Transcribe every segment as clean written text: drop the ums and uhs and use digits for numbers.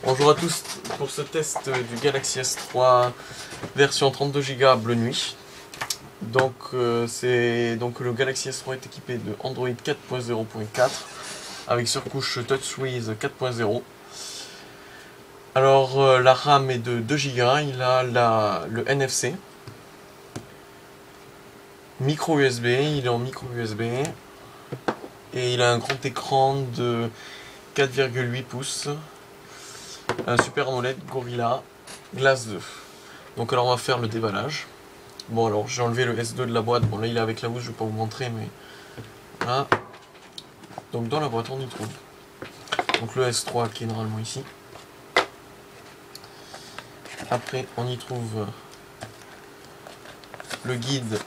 Bonjour à tous pour ce test du Galaxy S3 version 32 Go bleu nuit. Donc, le Galaxy S3 est équipé de Android 4.0.4 avec surcouche TouchWiz 4.0. Alors la RAM est de 2 Go, il a le NFC, micro USB, il est en micro USB et il a un grand écran de 4,8 pouces. Un Super AMOLED Gorilla Glass 2. Donc alors on va faire le déballage. Bon alors j'ai enlevé le S2 de la boîte. Bon là il est avec la housse, je vais pas vous montrer mais voilà. Donc dans la boîte on y trouve donc le S3 qui est normalement ici. Après on y trouve le guide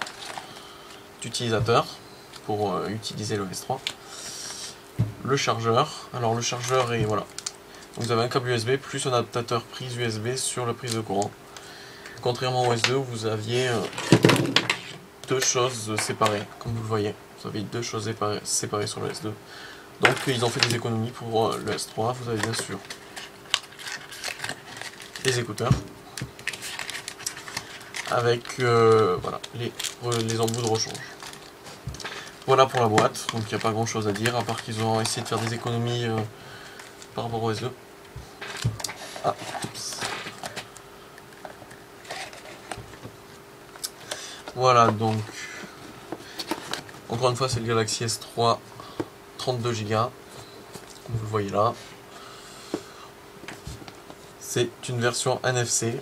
d'utilisateur pour utiliser le S3. Le chargeur. Alors le chargeur est voilà. Vous avez un câble USB plus un adaptateur prise USB sur la prise de courant. Contrairement au S2 où vous aviez deux choses séparées, comme vous le voyez. Vous avez deux choses séparées sur le S2. Donc ils ont fait des économies pour le S3. Vous avez bien sûr les écouteurs avec voilà, les embouts de rechange. Voilà pour la boîte, donc il n'y a pas grand chose à dire, à part qu'ils ont essayé de faire des économies par rapport au S2. Ah, voilà, donc encore une fois c'est le Galaxy S3 32 Go, comme vous le voyez là. C'est une version NFC.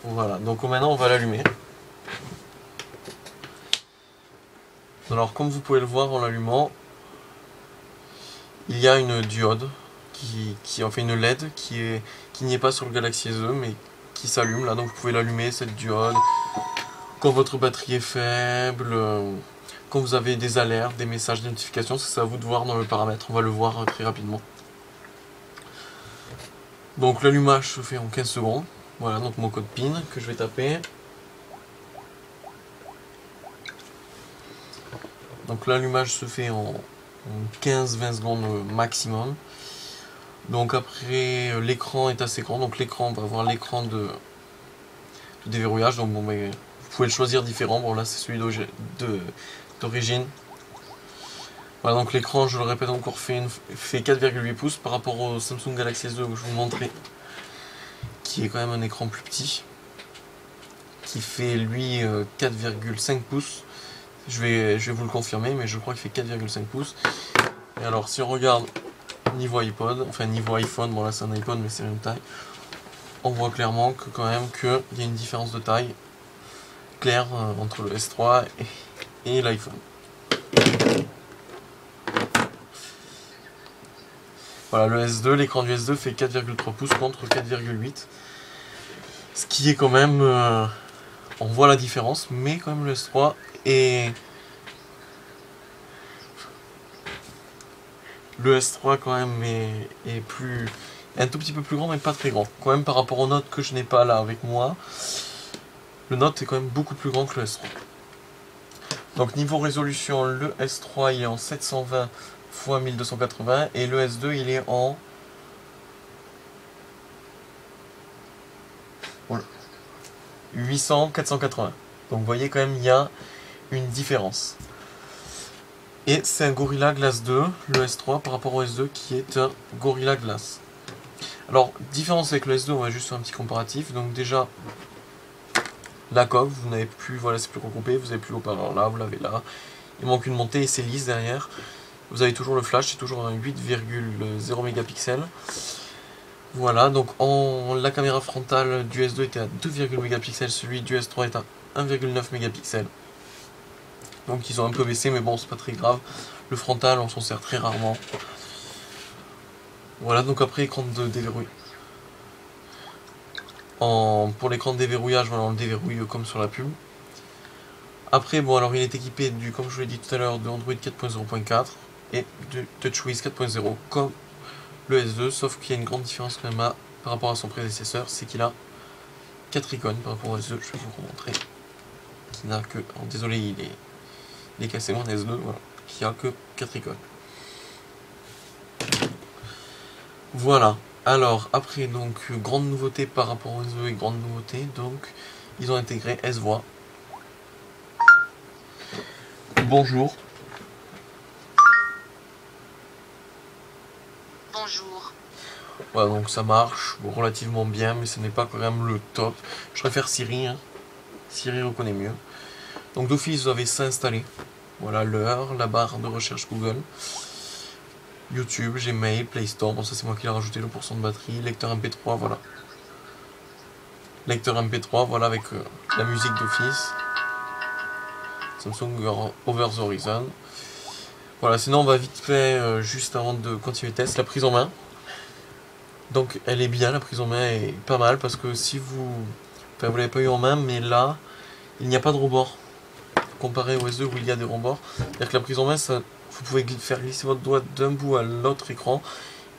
Voilà, donc maintenant on va l'allumer. Alors comme vous pouvez le voir en l'allumant, il y a une diode qui en fait une LED qui n'y est pas sur le Galaxy S2 mais qui s'allume là, donc vous pouvez l'allumer cette diode quand votre batterie est faible, quand vous avez des alertes, des messages de notification, c'est à vous de voir dans le paramètre, on va le voir très rapidement. Donc l'allumage se fait en 15 secondes, voilà donc mon code PIN que je vais taper. Donc l'allumage se fait en 15-20 secondes maximum. Donc après l'écran est assez grand, donc l'écran, on va avoir l'écran de déverrouillage, donc bon mais vous pouvez le choisir différent, bon là c'est celui d'origine. Voilà donc l'écran, je le répète encore, fait 4,8 pouces par rapport au Samsung Galaxy S2 que je vous montrais, qui est quand même un écran plus petit, qui fait lui 4,5 pouces. Je vais vous le confirmer, mais je crois qu'il fait 4,5 pouces. Et alors si on regarde niveau iPod, enfin niveau iPhone, bon là c'est un iPod mais c'est la même taille, on voit clairement que quand même qu'il y a une différence de taille claire entre le S3 et l'iPhone. Voilà, le S2, l'écran du S2 fait 4,3 pouces contre 4,8. Ce qui est quand même... on voit la différence, mais quand même le S3 est... Le S3 quand même est plus... un tout petit peu plus grand, mais pas très grand. Quand même par rapport au Note que je n'ai pas là avec moi, le Note est quand même beaucoup plus grand que le S3. Donc niveau résolution, le S3 il est en 720 x 1280 et le S2 il est en 800-480. Donc vous voyez quand même il y a une différence. Et c'est un Gorilla Glass 2, le S3 par rapport au S2 qui est un Gorilla Glass. Alors différence avec le S2, on va juste faire un petit comparatif. Donc déjà la coque, vous n'avez plus, voilà c'est plus regroupé, vous n'avez plus le haut-parleur là, vous l'avez là. Il manque une montée et c'est lisse derrière. Vous avez toujours le flash, c'est toujours un 8,0 mégapixels. Voilà, donc la caméra frontale du S2 était à 2,0 mégapixels, celui du S3 est à 1,9 mégapixels. Donc ils ont un peu baissé, mais bon, c'est pas très grave. Le frontal, on s'en sert très rarement. Voilà, donc après, écran de déverrouillage. Pour l'écran de déverrouillage, voilà, on le déverrouille comme sur la pub. Après, bon, alors il est équipé du, comme je vous l'ai dit tout à l'heure, de Android 4.0.4 et de TouchWiz 4.0, comme le S2, sauf qu'il y a une grande différence quand même par rapport à son prédécesseur, c'est qu'il a 4 icônes par rapport au S2, je vais vous remontrer. Qui n'a que. Alors, désolé, il est cassé mon S2, voilà, qui a que 4 icônes. Voilà. Alors, après, donc, grande nouveauté par rapport aux OSE et grande nouveauté, donc, ils ont intégré S-Voix. Bonjour. Bonjour. Voilà, donc ça marche relativement bien, mais ce n'est pas quand même le top. Je préfère Siri, hein. Siri reconnaît mieux. Donc d'office, vous avez ça installé. Voilà l'heure, la barre de recherche Google, YouTube, Gmail, Play Store. Bon, ça c'est moi qui l'ai rajouté, le pourcent de batterie. Lecteur MP3, voilà. Lecteur MP3, voilà, avec la musique d'office. Samsung Over the Horizon. Voilà, sinon on va vite fait, juste avant de continuer le test, la prise en main. Donc elle est bien, la prise en main est pas mal, parce que si vous... Enfin, vous l'avez pas eu en main, mais là, il n'y a pas de rebord. Comparé au S2 où il y a des rebords. C'est-à-dire que la prise en main, ça, vous pouvez faire glisser votre doigt d'un bout à l'autre écran.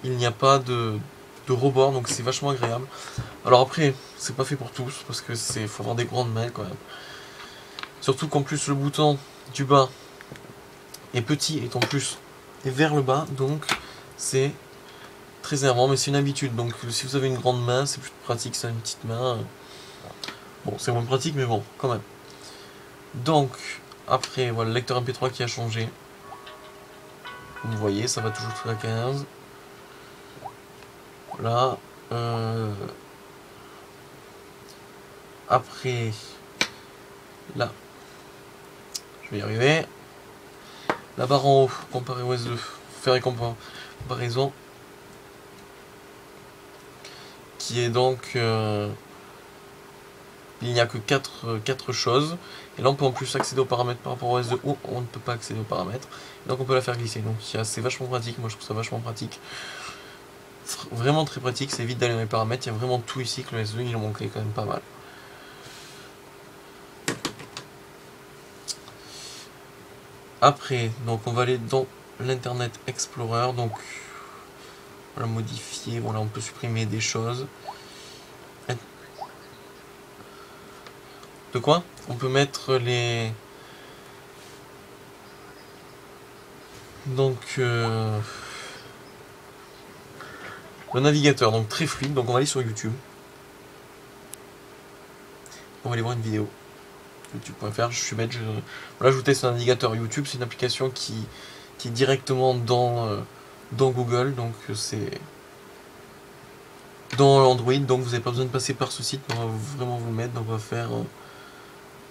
Il n'y a pas de rebord, donc c'est vachement agréable. Alors après, c'est pas fait pour tous, parce que faut avoir des grandes mains quand même. Surtout qu'en plus le bouton du bas est petit et en plus est vers le bas, donc c'est très énervant, mais c'est une habitude. Donc si vous avez une grande main, c'est plus pratique, ça une petite main. Bon, c'est moins pratique, mais bon, quand même. Donc, après, voilà, le lecteur MP3 qui a changé. Vous voyez, ça va toujours jusqu'à 15. Voilà. Après, là, je vais y arriver. La barre en haut, comparé au S2, faire une comparaison. Qui est donc... il n'y a que 4 choses. Et là, on peut en plus accéder aux paramètres par rapport au S2 ou on ne peut pas accéder aux paramètres. Et donc, on peut la faire glisser. Donc, c'est vachement pratique. Moi, je trouve ça vachement pratique. Vraiment très pratique. C'est vite d'aller dans les paramètres. Il y a vraiment tout ici que le S2, il en manquait quand même pas mal. Après, donc, on va aller dans l'Internet Explorer. Donc, on va modifier. Voilà, on peut supprimer des choses. De quoi? On peut mettre les... Donc, le navigateur, donc très fluide. Donc, on va aller sur YouTube. On va aller voir une vidéo. YouTube.fr, je suis bête. Voilà, je vous teste un navigateur YouTube. C'est une application qui est directement dans Google. Donc, c'est dans Android. Donc, vous n'avez pas besoin de passer par ce site. On va vraiment vous le mettre. Donc, on va faire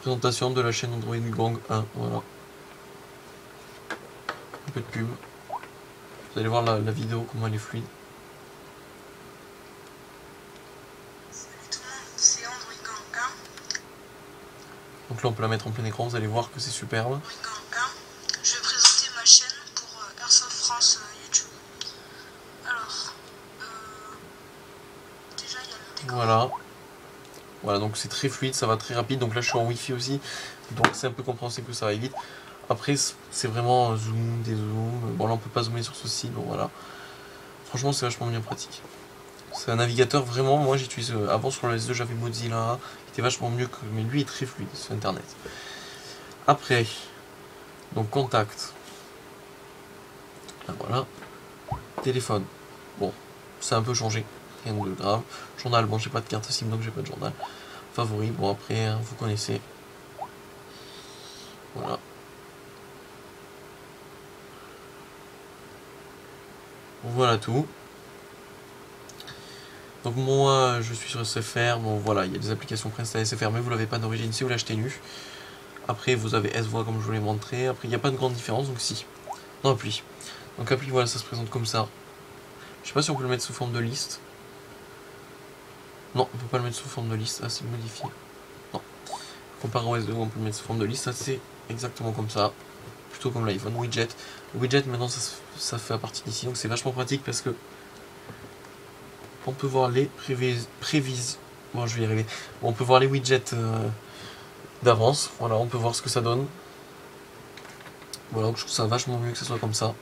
présentation de la chaîne Android Gang 1. Voilà. Un peu de pub. Vous allez voir la vidéo, comment elle est fluide. C'est Android Gang 1. Donc là, on peut la mettre en plein écran. Vous allez voir que c'est superbe. Android Gang 1. Je vais présenter ma chaîne pour Airsoft France YouTube. Alors, déjà il y a le décor. Voilà. Voilà, donc c'est très fluide, ça va très rapide. Donc là, je suis en Wi-Fi aussi. Donc c'est un peu compréhensible que ça va vite. Après, c'est vraiment zoom, dézoom. Bon, là, on peut pas zoomer sur ce site. Bon, voilà. Franchement, c'est vachement bien pratique. C'est un navigateur vraiment. Moi, j'utilise. Avant, sur le S2, j'avais Mozilla. Qui était vachement mieux que. Mais lui est très fluide sur Internet. Après, donc contact. Voilà. Téléphone. Bon, ça a un peu changé. Rien de grave. Journal, bon, j'ai pas de carte SIM donc j'ai pas de journal. Favori, bon, après, hein, vous connaissez. Voilà. Voilà tout. Donc moi je suis sur SFR, bon voilà, il y a des applications préinstallées SFR, mais vous l'avez pas d'origine si vous l'achetez nu. Après vous avez S-Voix comme je vous l'ai montré, après il n'y a pas de grande différence, donc si. Non, appli. Donc appli, voilà, ça se présente comme ça. Je sais pas si on peut le mettre sous forme de liste. Non, on peut pas le mettre sous forme de liste, ah c'est modifié. Non. Comparé au S2, on peut le mettre sous forme de liste, ça c'est exactement comme ça. Plutôt comme l'iPhone widget. Le widget maintenant ça fait à partir d'ici, donc c'est vachement pratique parce que on peut voir les bon, je vais y arriver. Bon, on peut voir les widgets d'avance. Voilà, on peut voir ce que ça donne. Voilà, je trouve ça vachement mieux que ce soit comme ça.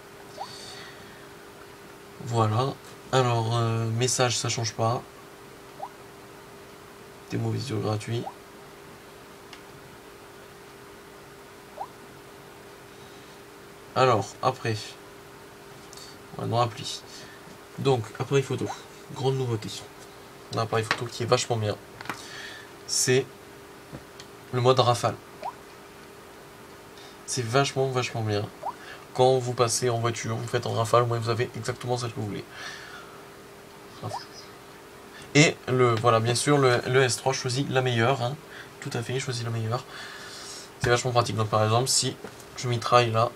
Voilà. Alors, message, ça change pas. Démo visio gratuit. Alors, après. Voilà, dans appli. Donc, appareil photo. grande nouveauté. Un appareil photo qui est vachement bien. C'est le mode rafale. C'est vachement bien. Quand vous passez en voiture, vous faites en rafale, au moins vous avez exactement ce que vous voulez. Et voilà, bien sûr, le S3 choisit la meilleure. Hein. Tout à fait, il choisit la meilleure. C'est vachement pratique. Donc par exemple, si je mitraille là,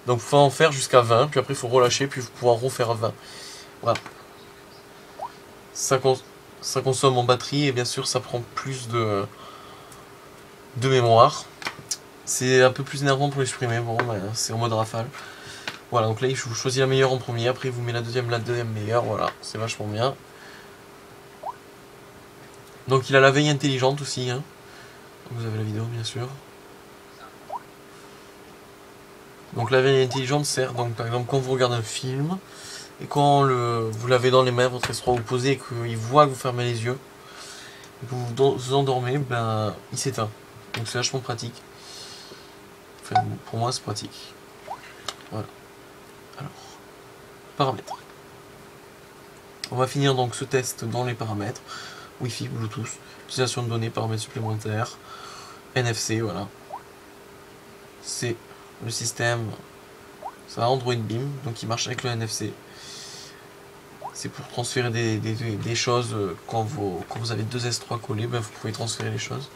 donc il faut en faire jusqu'à 20, puis après il faut relâcher, puis vous pouvoir refaire 20. Voilà. Ça consomme en batterie et bien sûr ça prend plus de mémoire. C'est un peu plus énervant pour l'exprimer, bon ben, c'est en mode rafale. Voilà, donc là il faut choisir la meilleure en premier, après il vous met la deuxième meilleure, voilà, c'est vachement bien. Donc il a la veille intelligente aussi, hein. Vous avez la vidéo bien sûr. Donc la veille intelligente sert, donc par exemple quand vous regardez un film, et quand vous l'avez dans les mains, votre S3 vous posez et qu'il voit que vous fermez les yeux, et que vous endormez, ben il s'éteint. Donc c'est vachement pratique. Enfin, pour moi c'est pratique. Voilà. Alors, paramètres. On va finir donc ce test dans les paramètres. Wi-Fi, Bluetooth, utilisation de données, paramètres supplémentaires, NFC, voilà. C'est le système, ça a Android Beam, donc il marche avec le NFC. C'est pour transférer des choses quand vous avez deux S3 collés, ben vous pouvez transférer les choses.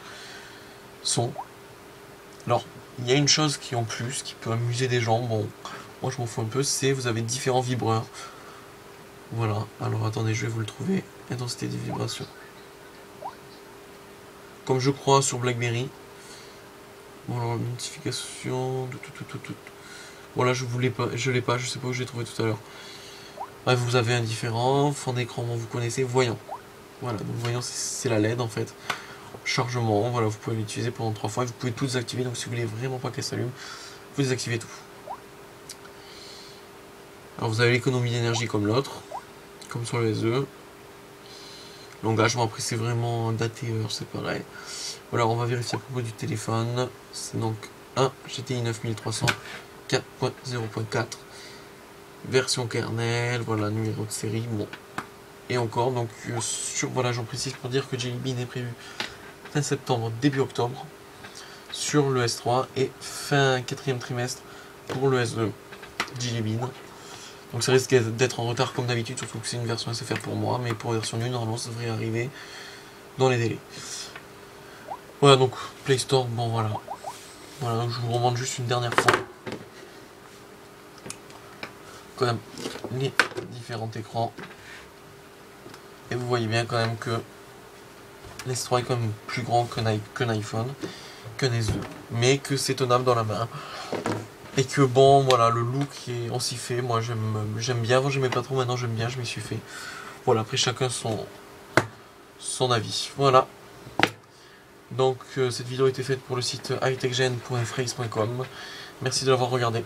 Son. Alors, il y a une chose qui en plus, qui peut amuser des gens, bon, moi je m'en fous un peu, c'est vous avez différents vibreurs. Voilà, alors attendez, je vais vous le trouver. Intensité des vibrations. Comme je crois sur BlackBerry. Bon, alors, notification. Voilà, je l'ai pas, je sais pas où j'ai trouvé tout à l'heure. Bref, vous avez un différent. Fond d'écran, vous connaissez. Voyant. Voilà, donc voyant, c'est la LED en fait. Chargement, voilà, vous pouvez l'utiliser pendant 3 fois. Vous pouvez tout désactiver, donc si vous voulez vraiment pas qu'elle s'allume, vous désactivez tout. Alors vous avez l'économie d'énergie comme l'autre, comme sur le SE. L'engagement, après c'est vraiment daté, c'est pareil. Voilà, on va vérifier à propos du téléphone. C'est donc un GTI 9300 4.0.4 version kernel, voilà, numéro de série, bon. Et encore, donc voilà, j'en précise pour dire que Jelly Bean est prévu fin septembre, début octobre sur le S3 et fin 4e trimestre pour le S2 Jelly Bean. Donc ça risque d'être en retard comme d'habitude, surtout que c'est une version SFR pour moi, mais pour la version 1, normalement ça devrait arriver dans les délais. Voilà, donc Play Store, bon voilà. Voilà, donc je vous remonte juste une dernière fois. Quand même les différents écrans. Et vous voyez bien quand même que l'S3 est quand même plus grand qu'un iPhone, qu'un S2. Mais que c'est tenable dans la main. Et que bon, voilà, le look, on s'y fait. Moi j'aime bien, avant j'aimais pas trop, maintenant j'aime bien, je m'y suis fait. Voilà, après chacun son avis. Voilà. Donc cette vidéo a été faite pour le site hightechgen.frace.com. Merci de l'avoir regardé.